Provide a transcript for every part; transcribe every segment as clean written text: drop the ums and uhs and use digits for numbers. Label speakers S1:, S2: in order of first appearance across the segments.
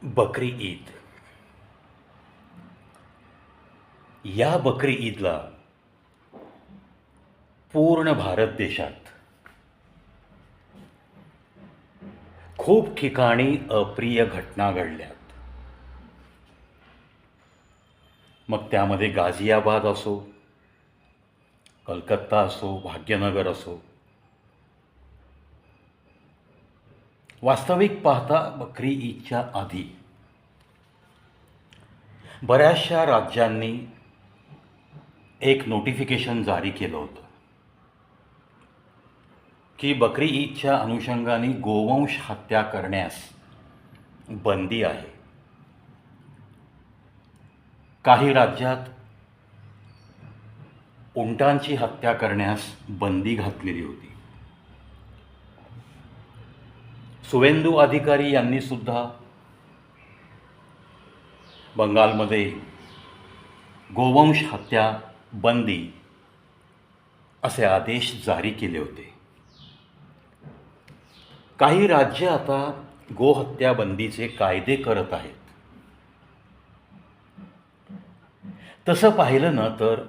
S1: बकरी ईद. या बकरी ईदला पूर्ण भारत देशात खूप ठिकाणी अप्रिय घटना घडल्यात. मग त्यामध्ये गाझियाबाद असो, कलकत्ता असो, भाग्यनगर असो. वास्तविक पाहता बकरी ईदच्या आधी बऱ्याचशा राज्यांनी एक नोटिफिकेशन जारी केलं होतं की बकरी ईदच्या अनुषंगाने गोवंश हत्या करण्यास बंदी आहे. काही राज्यात उंटांची हत्या करण्यास बंदी घातलेली होती. सुवेंदू अधिकारी यांनी सुद्धा बंगालमध्ये गोवंश हत्या बंदी असे आदेश जारी केले होते. काही राज्य आता गोहत्या बंदीचे कायदे करत आहेत. तसं पाहिलं ना तर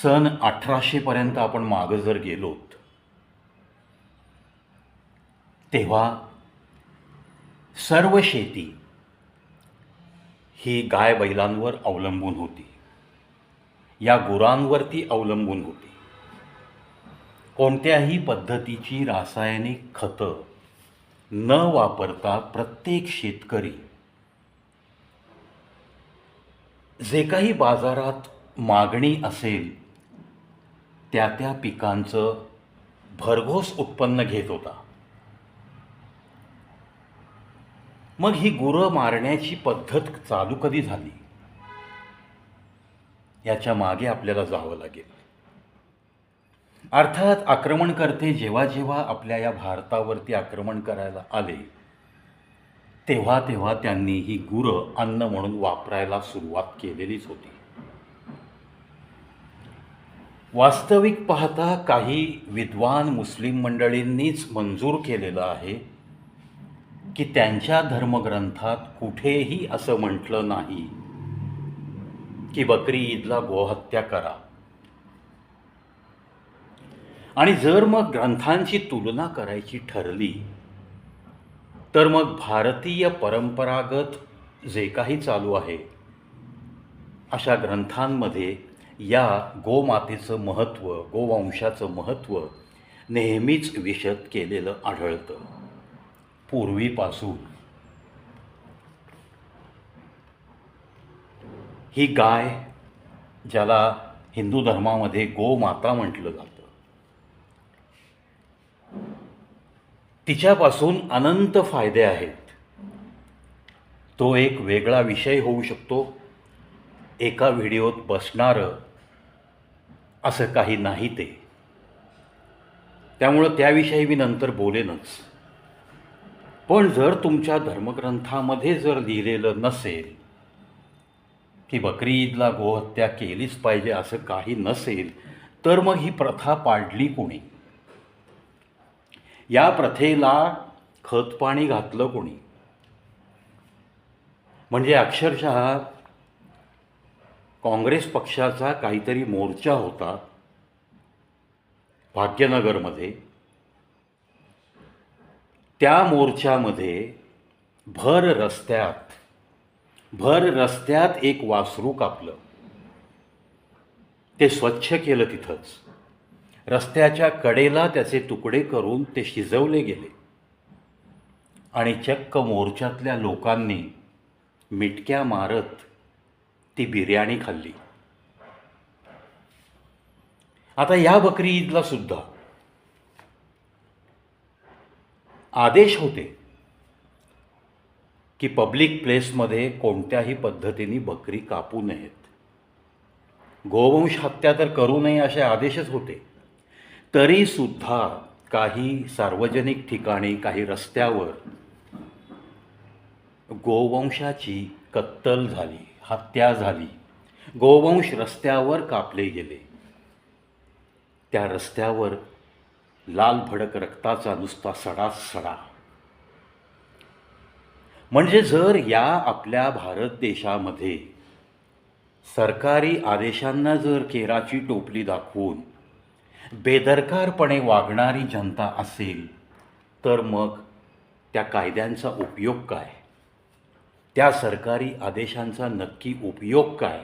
S1: सन 1800 पर्यंत आपण मागं जर गेलोत तेव्हा सर्व शेती ही गाय बैलांवर अवलंबून होती, या गुरांवरती अवलंबून होती. कोणत्याही पद्धतीची रासायनिक खतं न वापरता प्रत्येक शेतकरी जे काही बाजारात मागणी असेल त्या त्या पिकांचं भरघोस उत्पन्न घेत होता. मग ही गुरं मारण्याची पद्धत चालू कधी झाली याच्या मागे आपल्याला जावं लागेल. अर्थात आक्रमणकर्ते जेव्हा जेव्हा आपल्या या भारतावरती आक्रमण करायला आले तेव्हा तेव्हा त्यांनी ही गुरं अन्न म्हणून वापरायला सुरुवात केलेलीच होती. वास्तविक पाहता काही विद्वान मुस्लिम मंडळींनीच मंजूर केलेलं आहे की त्यांच्या धर्मग्रंथात कुठेही असं म्हटलं नाही की बकरी ईदला गोहत्या करा. आणि जर मग ग्रंथांची तुलना करायची ठरली तर मग भारतीय परंपरागत जे काही चालू आहे अशा ग्रंथांमध्ये या गोमातेचं महत्त्व, गोवंशाचं महत्त्व नेहमीच विशद केलेलं आढळतं पूर्वीपासून. ही गाय, ज्याला हिंदू धर्मामध्ये गोमाता म्हटलं जातं, तिच्यापासून अनंत फायदे आहेत. तो एक वेगळा विषय होऊ शकतो. एका व्हिडिओत बसणारं असं काही नाही ते. त्यामुळं त्याविषयी मी नंतर बोलेनच. पण जर तुमच्या धर्मग्रंथामध्ये जर लिहिलेलं नसेल की बकरी ईदला गोहत्या केलीच पाहिजे, असं काही नसेल, तर मग ही प्रथा पाडली कोणी? या प्रथेला खतपाणी घातलं कोणी? म्हणजे अक्षरशः काँग्रेस पक्षाचा काहीतरी मोर्चा होता भाग्यनगरमध्ये. त्या मोर्चामध्ये भर रस्त्यात एक वासरू कापलं. ते स्वच्छ केलं तिथंच. रस्त्याच्या कडेला त्याचे तुकडे करून ते शिजवले गेले आणि चक्क मोर्चातल्या लोकांनी मिटक्या मारत ती बिर्याणी खाल्ली. आता या बकरी ईदला सुद्धा आदेश होते की पब्लिक प्लेसमध्ये कोणत्याही पद्धतीने बकरी कापू नयेत, गोवंश हत्या तर करू नये असे आदेशच होते. तरीसुद्धा काही सार्वजनिक ठिकाणी, काही रस्त्यावर गोवंशाची कत्तल झाली, हत्या झाली. गोवंश रस्त्यावर कापले गेले. त्या रस्त्यावर लाल भडक रक्ताचा नुसता सडाच सडा. म्हणजे जर या आपल्या भारत देशामध्ये सरकारी आदेशांना जर केराची टोपली दाखवून बेदरकारपणे वागणारी जनता असेल, तर मग त्या कायद्यांचा उपयोग काय? त्या सरकारी आदेशांचा नक्की उपयोग काय?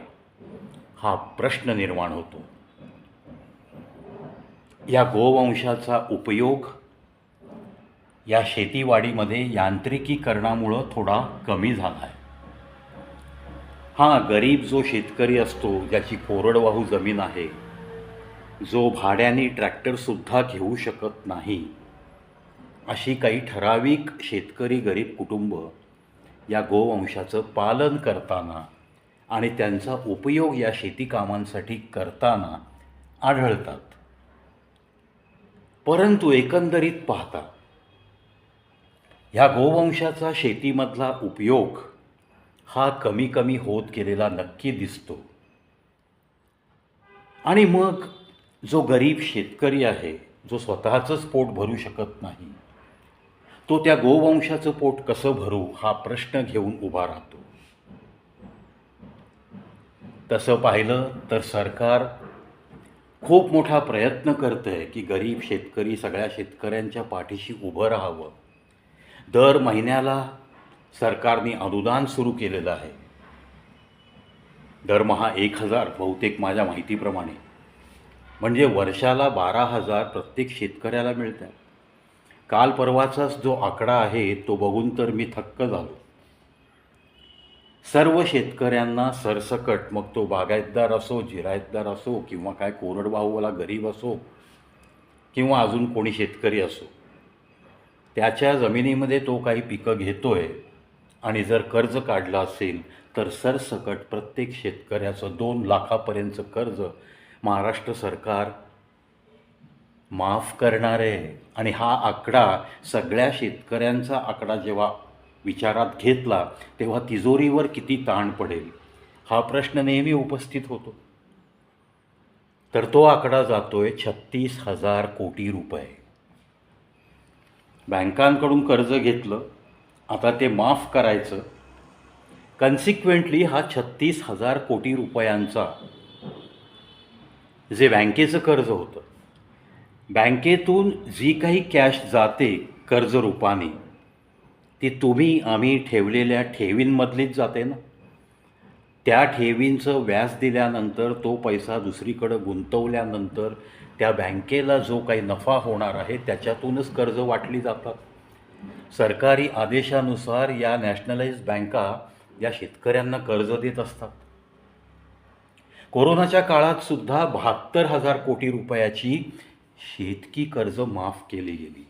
S1: हा प्रश्न निर्माण होतो. या गोवंशाचा उपयोग या शेतीवाडीमध्ये यांत्रिकीकरणामुळं थोडा कमी झाला आहे. हां, गरीब जो शेतकरी असतो, ज्याची कोरडवाहू जमीन आहे, जो भाड्याने ट्रॅक्टरसुद्धा घेऊ शकत नाही, अशी काही ठराविक शेतकरी गरीब कुटुंब या गोवंशाचं पालन करताना आणि त्यांचा उपयोग या शेती कामांसाठी करताना आढळतात. परंतु एकंदरीत पाहता ह्या गोवंशाचा शेतीमधला उपयोग हा कमी कमी होत गेलेला नक्की दिसतो. आणि मग जो गरीब शेतकरी आहे, जो स्वतःचंच पोट भरू शकत नाही, तो त्या गोवंशाचं पोट कसं भरू हा प्रश्न घेऊन उभा राहतो. तसं पाहिलं तर सरकार खूप मोठा प्रयत्न करतं आहे की गरीब शेतकरी, सगळ्या शेतकऱ्यांच्या पाठीशी उभं राहावं. दर महिन्याला सरकारने अनुदान सुरू केलेलं आहे. दरमहा 1,000 बहुतेक माझ्या माहितीप्रमाणे, म्हणजे वर्षाला 12,000 प्रत्येक शेतकऱ्याला मिळतात. काल परवाचाच जो आकडा आहे तो बघून तर मी थक्क झालो. सर्व शेतकऱ्यांना सरसकट, मग तो बागायतदार असो, जिरायतदार असो, किंवा काय कोरडवाहूवाला गरीब असो, किंवा अजून कोणी शेतकरी असो, त्याच्या जमिनीमध्ये तो काही पिकं घेतोय आणि जर कर्ज काढलं असेल तर सरसकट प्रत्येक शेतकऱ्याचं 2 लाखापर्यंतचं कर्ज महाराष्ट्र सरकार माफ करणार आहे. आणि हा आकडा, सगळ्या शेतकऱ्यांचा आकडा जेव्हा विचारात घेतला तेव्हा तिजोरीवर किती ताण पडेल हा प्रश्न नेहमी उपस्थित होतो. तर तो आकडा जातोय 36,000 कोटी रुपये. बँकांकडून कर्ज घेतलं, आता ते माफ करायचं. कन्सिक्वेंटली हा 36,000 कोटी रुपयांचा जे बँकेचं कर्ज होतं, बँकेतून जी काही कॅश जाते कर्ज रूपाने, ती तुम्ही आम्ही ठेवलेल्या ठेवींमधलीच जाते ना. त्या ठेवींचं व्याज दिल्यानंतर, तो पैसा दुसरीकडं गुंतवल्यानंतर त्या बँकेला जो काही नफा होणार आहे त्याच्यातूनच कर्ज वाटली जातात. सरकारी आदेशानुसार या नॅशनलाइज्ड बँका या शेतकऱ्यांना कर्ज देत असतात. कोरोनाच्या काळात सुद्धा 72,000 कोटी रुपयाची शेतकी कर्ज माफ केली गेली.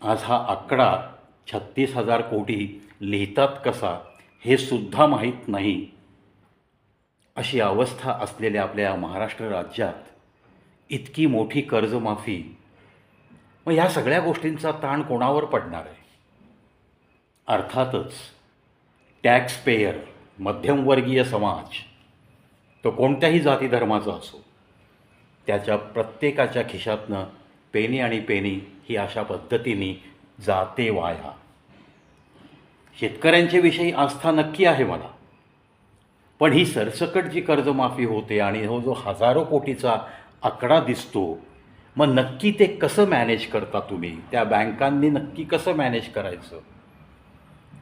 S1: आज हा आकडा 36,000 कोटी लिहितात कसा हे सुद्धा माहीत नाही. अशी अवस्था असलेल्या आपल्या महाराष्ट्र राज्यात इतकी मोठी कर्जमाफी, मग ह्या सगळ्या गोष्टींचा ताण कोणावर पडणार आहे? अर्थातच टॅक्स पेयर, मध्यमवर्गीय समाज, तो कोणत्याही जाती धर्माचा असो, त्याच्या प्रत्येकाच्या खिशातनं पेनी आणि पेनी ही अशा पद्धतीने जाते वाया. शेतकऱ्यांच्या विषयी आस्था नक्की आहे मला, पण ही सरसकट जी कर्जमाफी होते आणि हो जो हजारो कोटीचा आकडा दिसतो, मग नक्की ते कसं मॅनेज करता तुम्ही? त्या बँकांनी नक्की कसं मॅनेज करायचं?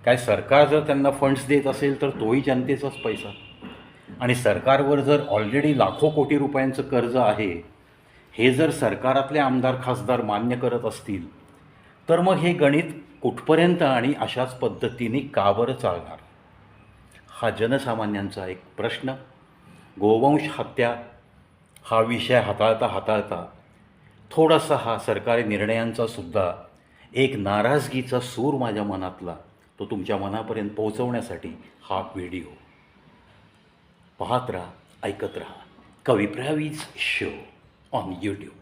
S1: काय सरकार जर त्यांना फंड्स देत असेल तर तोही जनतेचाच पैसा, आणि सरकारवर जर ऑलरेडी लाखो कोटी रुपयांचं कर्ज आहे, हे जर सरकारातले आमदार खासदार मान्य करत असतील, तर मग हे गणित कुठपर्यंत आणि अशाच पद्धतीने का बरं चालणार? हा जनसामान्यांचा एक प्रश्न. गोवंश हत्या हा विषय हाताळता थोडासा हा सरकारी निर्णयांचा सुद्धा एक नाराजगीचा सूर माझ्या मनातला, तो तुमच्या मनापर्यंत पोहोचवण्यासाठी हा व्हिडिओ. पाहत राहा, ऐकत राहा कविप्रवीज शो ऑन YouTube.